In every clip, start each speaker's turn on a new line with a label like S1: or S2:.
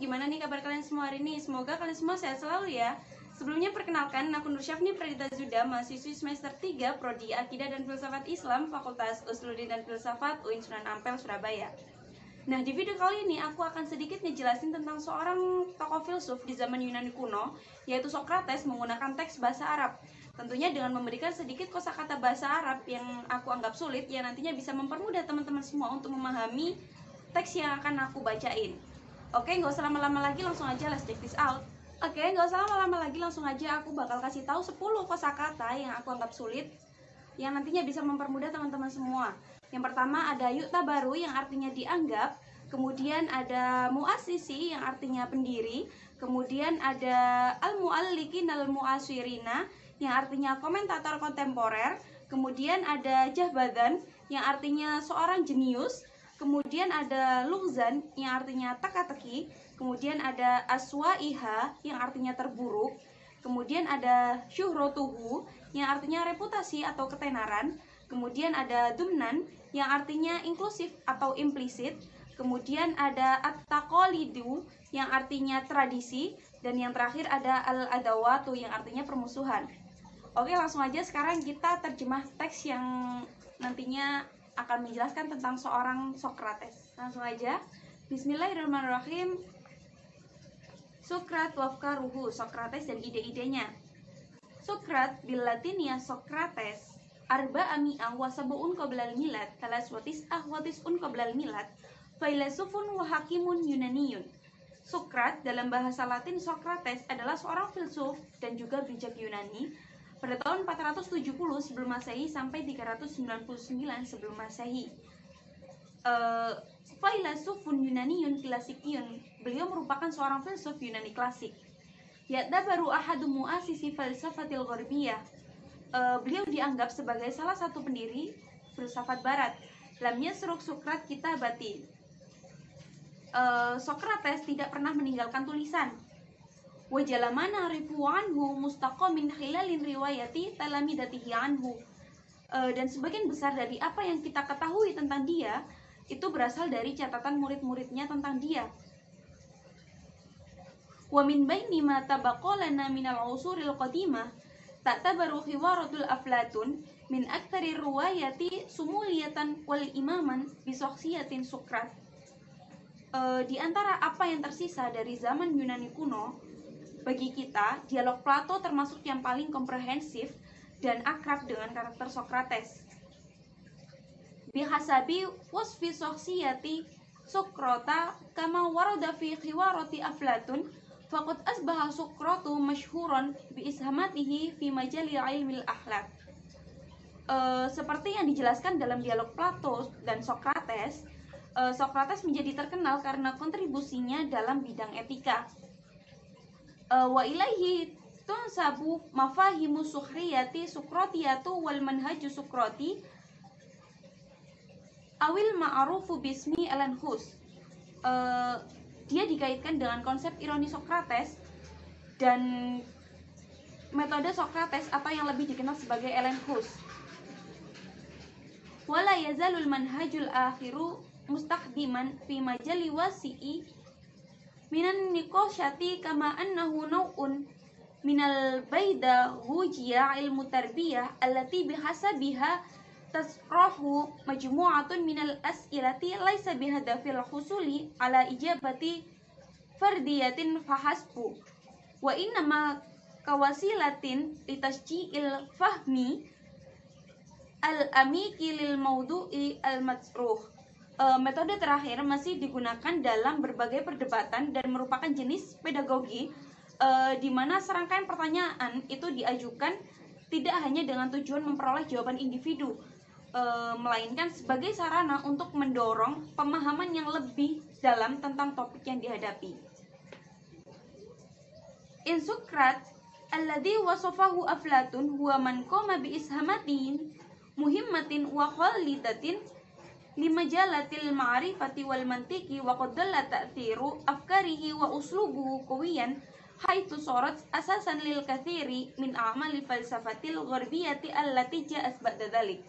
S1: gimana nih kabar kalian semua hari ini? Semoga kalian semua sehat selalu ya. Sebelumnya perkenalkan, aku Nur Syafni Pradita Zuda, mahasiswi semester 3 Prodi Akidah dan Filsafat Islam, Fakultas Usuluddin dan Filsafat UIN Sunan Ampel, Surabaya. Nah, di video kali ini aku akan sedikit ngejelasin tentang seorang tokoh filsuf di zaman Yunani kuno, yaitu Socrates, menggunakan teks bahasa Arab. Tentunya dengan memberikan sedikit kosakata bahasa Arab yang aku anggap sulit, yang nantinya bisa mempermudah teman-teman semua untuk memahami teks yang akan aku bacain. Oke, nggak usah lama-lama lagi, langsung aja let's check this out. Oke, nggak usah lama-lama lagi, langsung aja aku bakal kasih tahu 10 kosakata yang aku anggap sulit, yang nantinya bisa mempermudah teman-teman semua. Yang pertama ada yu'tabaru yang artinya dianggap, kemudian ada mu'assisi yang artinya pendiri, kemudian ada al-mu'allikin al-mu'asirina yang artinya komentator kontemporer, kemudian ada jahbadan yang artinya seorang jenius, kemudian ada lughzan yang artinya teka-teki, kemudian ada aswa'iha yang artinya terburuk, kemudian ada syuhrotuhu yang artinya reputasi atau ketenaran, kemudian ada dumnan yang artinya inklusif atau implisit, kemudian ada at-taqalidu yang artinya tradisi, dan yang terakhir ada al-adawatu yang artinya permusuhan. Oke, langsung aja sekarang kita terjemah teks yang nantinya akan menjelaskan tentang seorang Socrates. Langsung aja. Bismillahirrahmanirrahim. Sokrat wafkaruhu, Socrates dan ide-idenya. Sokrat bil latinia Socrates arba'a mi'ah wa sab'un qablal milad talas wa tis'ah wa tis'un qablal milad failasufun wa hakimun yunaniyun. Sokrat dalam bahasa Latin Socrates adalah seorang filsuf dan juga bijak Yunani pada tahun 470 sebelum Masehi sampai 399 sebelum Masehi. Failasufun Yunaniyun klasikiyun, beliau merupakan seorang filsuf Yunani klasik. Ya'tabaru ahadu mu'assisi falsafatil gharbiyah, beliau dianggap sebagai salah satu pendiri filsafat barat. Lam yasruk Sokrat kitabati, Socrates tidak pernah meninggalkan tulisan. Wajalamana rifuanhu mustaqamin khilalin riwayati talamidatihi anhu, dan sebagian besar dari apa yang kita ketahui tentang dia itu berasal dari catatan murid-muridnya tentang dia. Wa min baini ma tabaqalana minal usuril qadimah ta'tabaru khiwaratul aflatun min aktsari ruwayati sumuliyatan wal imaman bi shakhsiyatin Sokrat. Di antara apa yang tersisa dari zaman Yunani kuno, bagi kita dialog Plato termasuk yang paling komprehensif dan akrab dengan karakter Socrates. Bihasabi wasfi shakhsiyati Sokrata kama warada fi khiwarati Aflatun faqad asbaha Sokratu masyhuran bi ishamatihi fi majali ilmil akhlaq. Seperti yang dijelaskan dalam dialog Plato dan Socrates, Socrates menjadi terkenal karena kontribusinya dalam bidang etika. Wa ilaihi tunsabu mafahimu sukhriyati Sukratiyatu wal manhaju Sukrati awil ma'arufu bismi Elenhus. Dia dikaitkan dengan konsep ironi Socrates dan metode Socrates atau yang lebih dikenal sebagai Elenhus. Wala yazalul manhajul akhiru mustaqdiman fi majali wasi'i minan niqoshati kama annahu naw'un minal baida hujiya ilmu tarbiyah allati bihasabiha tasrahu majmu'atun minal as'ilati laisa bihadafil husuli ala ijabati fardiyatin fahasbu wa innama kawasilatin litasji'il fahmi al-amiki lil mawdu'i al-matsruh. Metode terakhir masih digunakan dalam berbagai perdebatan dan merupakan jenis pedagogi di mana serangkaian pertanyaan itu diajukan tidak hanya dengan tujuan memperoleh jawaban individu, melainkan sebagai sarana untuk mendorong pemahaman yang lebih dalam tentang topik yang dihadapi. In Sokrat alladhi wasafahu Aflatun huwa man qama bi ishamatin muhimmatin wa khalidatin limajalatil ma'rifati wal mantiki wa qad dalla ta'thiru afkarihi wa uslubuhu qawiyan haitsu sarat asasan lil katsiri min a'mali falsafatil gharbiyati allati ja'at ba'da dzalik.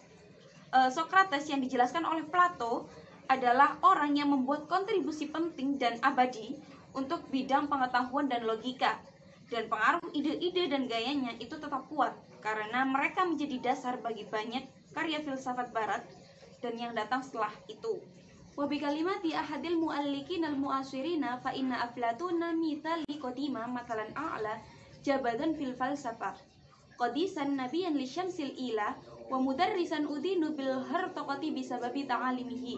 S1: Socrates yang dijelaskan oleh Plato adalah orang yang membuat kontribusi penting dan abadi untuk bidang pengetahuan dan logika. Dan pengaruh ide-ide dan gayanya itu tetap kuat karena mereka menjadi dasar bagi banyak karya filsafat barat dan yang datang setelah itu. Wa bi kalimati ahadil muallikin al muasirina fa inna aflatuna mithali qadima matalan a'la jabatan fil falsafah qadisan nabiyan li syamsil ila wa mudarrisan udinu bil hartaqati bisababi ta'alimihi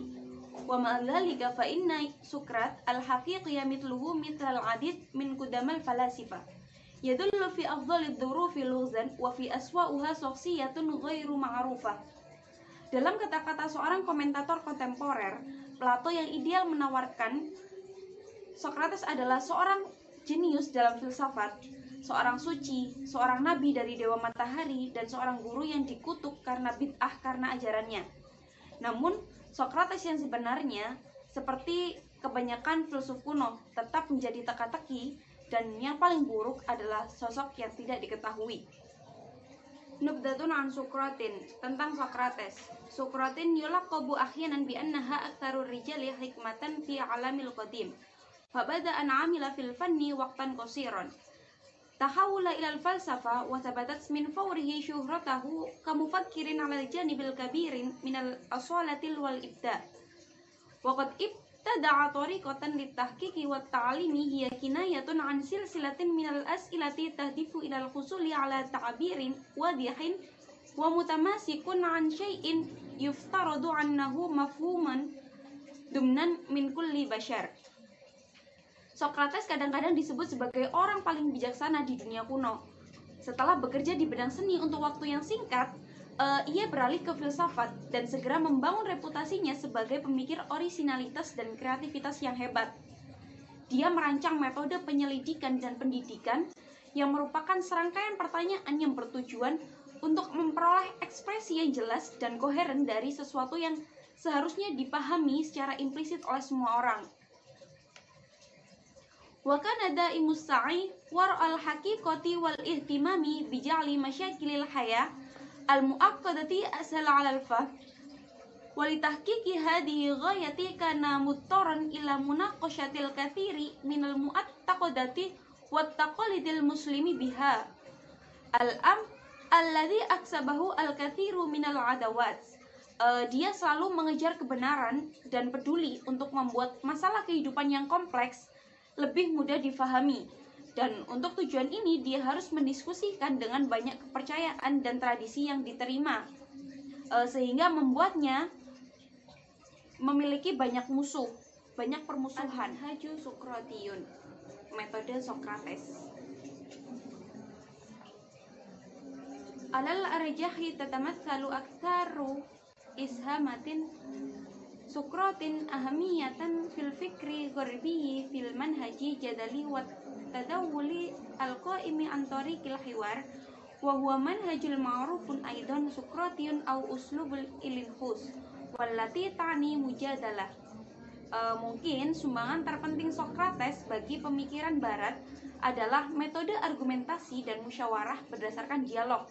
S1: wa ma'adzalika fa inna Sukrat al haqiqiyya mithluhu mithlal adid min kudamal falasifah yadullu fi afdhalid dhurufi lughzan wa fi aswa'uha shakhsiyatun ghairu ma'rufah. Dalam kata-kata seorang komentator kontemporer, Plato yang ideal menawarkan Sokrates adalah seorang jenius dalam filsafat, seorang suci, seorang nabi dari dewa matahari, dan seorang guru yang dikutuk karena bid'ah karena ajarannya. Namun, Sokrates yang sebenarnya, seperti kebanyakan filsuf kuno, tetap menjadi teka-teki, dan yang paling buruk adalah sosok yang tidak diketahui. Nubdatun an Sokratin, tentang Sokrates. Sokratin yulaqabu ahyanan bi annaha aktsarur rijali hikmatan fi alamil qadim. Fabada an amila fil fanni waqtan qasiran. Tahawula ila al-falsafa wa thabatat min fawrihi syuhratahu kamufakkirin 'ala al-janibil kabirin min al-asalatil wal ibda. Wa qad ibtada'a tariqatan lit-tahqiqi wat ta'limi hiya kinayatun 'an silsilatin min al-as'ilati tahdifu ila al-husuli 'ala ta'birin wadihin wa mutamasikun 'an syai'in yuftaradu 'annahu mafhuman dumnan min kulli bashar. Sokrates kadang-kadang disebut sebagai orang paling bijaksana di dunia kuno. Setelah bekerja di bidang seni untuk waktu yang singkat, ia beralih ke filsafat dan segera membangun reputasinya sebagai pemikir orisinalitas dan kreativitas yang hebat. Dia merancang metode penyelidikan dan pendidikan yang merupakan serangkaian pertanyaan yang bertujuan untuk memperoleh ekspresi yang jelas dan koheren dari sesuatu yang seharusnya dipahami secara implisit oleh semua orang. Wa kana daimus sa'i wara'al haqiqati wal ihtimami bi ja'li masyakilil haya al muaqqadati asal 'ala al fahm wa li tahqiqi hadhihi ghayati kana muttaran ila munaqashatil katsiri minal mu'taqadati wat taqalidil muslimi biha al alladhi aksabahu al katsiru minal adawat. Dia selalu mengejar kebenaran dan peduli untuk membuat masalah kehidupan yang kompleks lebih mudah difahami, dan untuk tujuan ini dia harus mendiskusikan dengan banyak kepercayaan dan tradisi yang diterima, sehingga membuatnya memiliki banyak musuh, banyak permusuhan. Haju Sokratiyun, metode Sokrates. Alal arjahi tatamatsalu aktsaru ishamatin Sokratin ahamiyatan fil fikri gharbiyi fil manhaji jadali wa tadawuli al-qaimi an tariqil hiwar wa huwa manhajul ma'rufun aidan Sokratiyun au uslubul ilinhus wallati ta'ni mujadalah. Mungkin sumbangan terpenting Sokrates bagi pemikiran barat adalah metode argumentasi dan musyawarah berdasarkan dialog,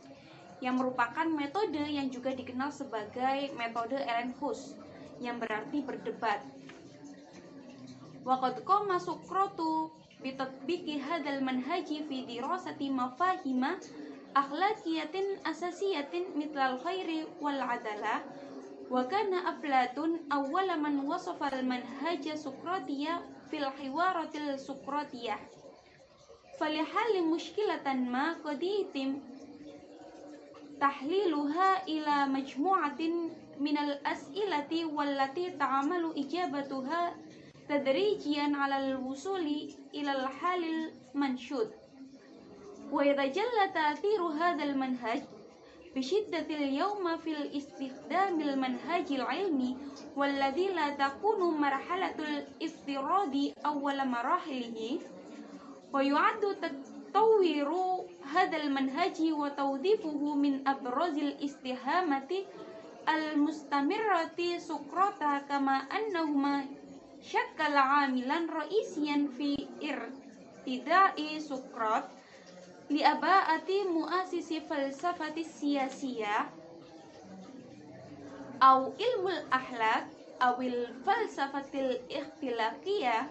S1: yang merupakan metode yang juga dikenal sebagai metode Elenchus, yang berarti berdebat. Wa qad qama Sokratu bi tatbiqi hadzal manhaji fi dirasati mafahima akhlaqiyatin asasiyatin mitlal khairi wal adalah wa kana Aflatun awwala man wasafa al manhaja Sokratiyya fil hiwaratil Sokratiyah falihal mushkilatan ma qaditim tahliluha ila majmu'atin minal as'ilati wallati ta'amalu ijabatuha tadrijian 'alal wusuli ilal halil mansyud wa yatajalla ta'thiru hadzal manhaj bishiddatil yawma fil istikhdamil manhajil ilmi walladzi la takunu marhalatul istiradi awwala marahilihi wa yu'addu tatawwiru hadzal manhaji wa tawdifuhu min abrazil istihamati al-mustamirrati Sokrata kama annahuma syakkala 'amilan ra'isiyan fi irtida'i Sokrat li aba'ati mu'asisi falsafati siyasiyah au ilmul akhlaq awil falsafatil ikhtilaqiyah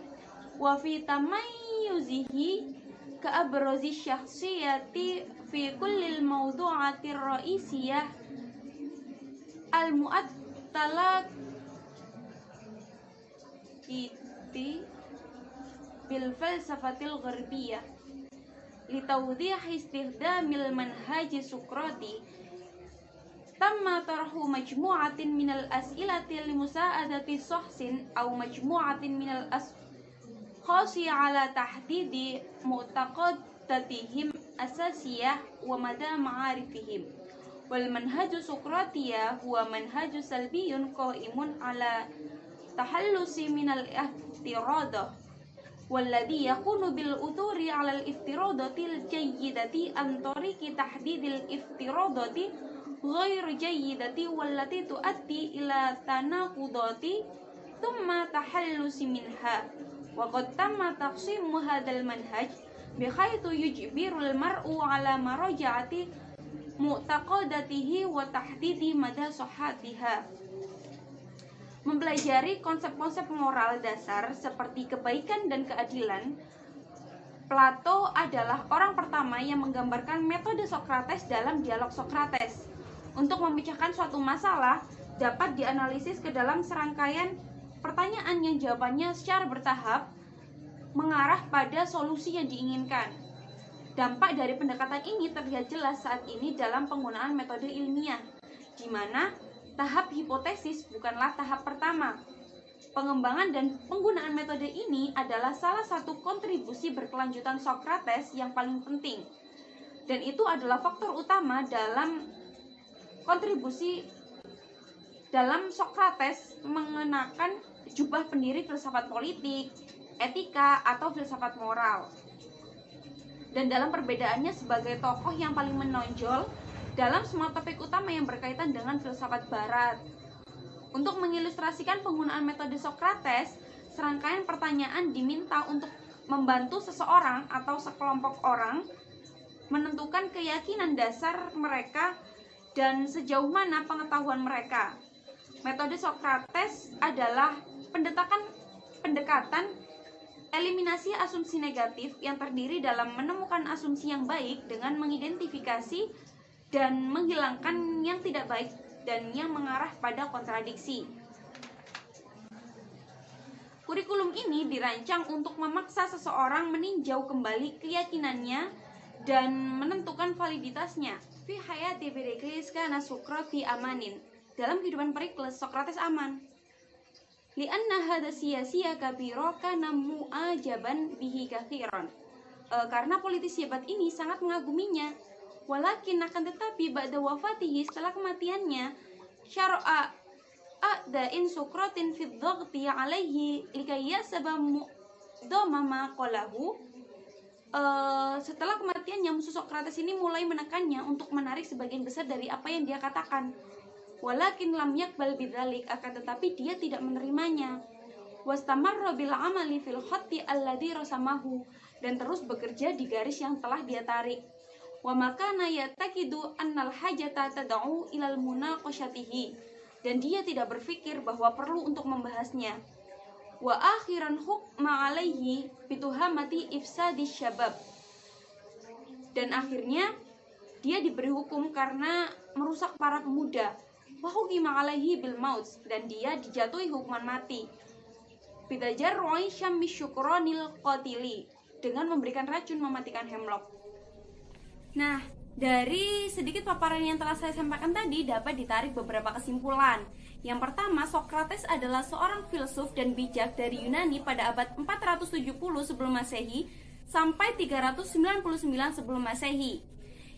S1: wa fi tamayyuzihi ka'abrazi syakhsiyati fi kullil mawdu'atir ra'isiyah al-mu'attalat bil falsafatil gharbiyah litawdih istikhdamil manhaji Sokrati tamma tarhu majmu'atin minal as'ilati limusa'adati sahsin aw majmu'atin minal ashkhasi ala tahdidi mu'taqadatihim asasiyah wa mada ma'arifihim wal manhaju Sokratiyah huwa manhaju salbiyun qa'imun ala tahallusi minal ihtiradah walladhi yakunu bil uturi 'ala al iftiradatil jayyidati an tariqi tahdidil iftiradati ghair jayyidati wallati tuaddi ila tanaqudati thumma tahallusi minha wa qad tamma taqsimu hadzal manhaj bihaitsu yujbirul mar'u 'ala maraja'ati mu'taqadatihi wa tahdidi mada sahhatiha. Mempelajari konsep-konsep moral dasar seperti kebaikan dan keadilan, Plato adalah orang pertama yang menggambarkan metode Sokrates dalam dialog Sokrates. Untuk memecahkan suatu masalah dapat dianalisis ke dalam serangkaian pertanyaan yang jawabannya secara bertahap mengarah pada solusi yang diinginkan. Dampak dari pendekatan ini terlihat jelas saat ini dalam penggunaan metode ilmiah, di mana tahap hipotesis bukanlah tahap pertama. Pengembangan dan penggunaan metode ini adalah salah satu kontribusi berkelanjutan Sokrates yang paling penting. Dan itu adalah faktor utama dalam kontribusi dalam Sokrates mengenakan jubah pendiri filsafat politik, etika, atau filsafat moral. Dan dalam perbedaannya sebagai tokoh yang paling menonjol dalam semua topik utama yang berkaitan dengan filsafat barat. Untuk mengilustrasikan penggunaan metode Sokrates, serangkaian pertanyaan diminta untuk membantu seseorang atau sekelompok orang menentukan keyakinan dasar mereka dan sejauh mana pengetahuan mereka. Metode Sokrates adalah pendekatan eliminasi asumsi negatif yang terdiri dalam menemukan asumsi yang baik dengan mengidentifikasi dan menghilangkan yang tidak baik dan yang mengarah pada kontradiksi. Kurikulum ini dirancang untuk memaksa seseorang meninjau kembali keyakinannya dan menentukan validitasnya. Fi hayati Perikles kana Sokrati amanin. Dalam kehidupan Perikles, Sokrates aman. Li'anna hadha siyasiya kabiro kana mu'ajaban bihi kathiran. Karena politisi hebat ini sangat mengaguminya. Walakin akan tetapi ba'da wafatihi, setelah kematiannya, syara'a a'da'in Sokratin fid dhaghti 'alaihi likay yasaba mu'dhamama qalahu. Setelah kematiannya, musuh Sokrates ini mulai menekannya untuk menarik sebagian besar dari apa yang dia katakan. Walakin lam yaqbal bidzalik, akan tetapi dia tidak menerimanya. Wastamarra bil 'amali fil khatti alladhi rasamahu, dan terus bekerja di garis yang telah dia tarik. Wa makana yatakidu annal hajata tad'u ilal munaqashatihi, dan dia tidak berpikir bahwa perlu untuk membahasnya. Wa akhiran hukma alaihi bituhamati ifsadi syabab, dan akhirnya dia diberi hukum karena merusak para pemuda. Wa hukima alaihi bil maut, dan dia dijatuhi hukuman mati. Bitajarru'i syammi syukronil qatili, dengan memberikan racun mematikan hemlock. Nah, dari sedikit paparan yang telah saya sampaikan tadi dapat ditarik beberapa kesimpulan. Yang pertama, Sokrates adalah seorang filsuf dan bijak dari Yunani pada abad 470 sebelum Masehi sampai 399 sebelum Masehi.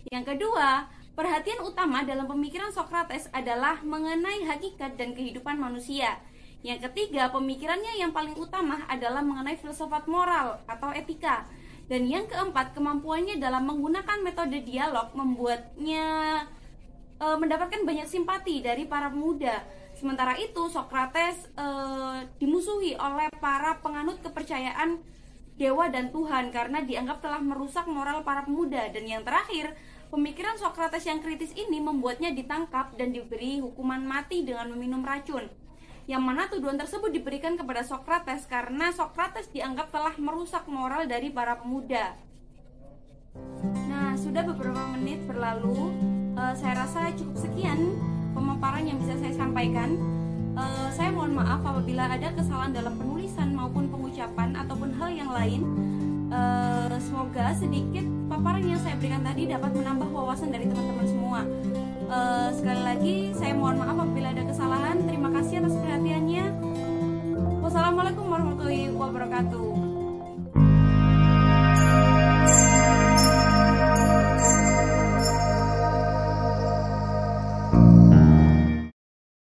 S1: Yang kedua, perhatian utama dalam pemikiran Sokrates adalah mengenai hakikat dan kehidupan manusia. Yang ketiga, pemikirannya yang paling utama adalah mengenai filsafat moral atau etika. Dan yang keempat, kemampuannya dalam menggunakan metode dialog membuatnya mendapatkan banyak simpati dari para pemuda. Sementara itu, Sokrates dimusuhi oleh para penganut kepercayaan dewa dan Tuhan karena dianggap telah merusak moral para pemuda. Dan yang terakhir, pemikiran Sokrates yang kritis ini membuatnya ditangkap dan diberi hukuman mati dengan meminum racun. yang mana tuduhan tersebut diberikan kepada Sokrates karena Sokrates dianggap telah merusak moral dari para pemuda. Nah, sudah beberapa menit berlalu, saya rasa cukup sekian pemaparan yang bisa saya sampaikan. Saya mohon maaf apabila ada kesalahan dalam penulisan maupun pengucapan ataupun hal yang lain. Semoga sedikit paparan yang saya berikan tadi dapat menambah wawasan dari teman-teman semua. Sekali lagi saya mohon maaf apabila ada kesalahan. Terima kasih atas perhatiannya. Wassalamualaikum warahmatullahi wabarakatuh.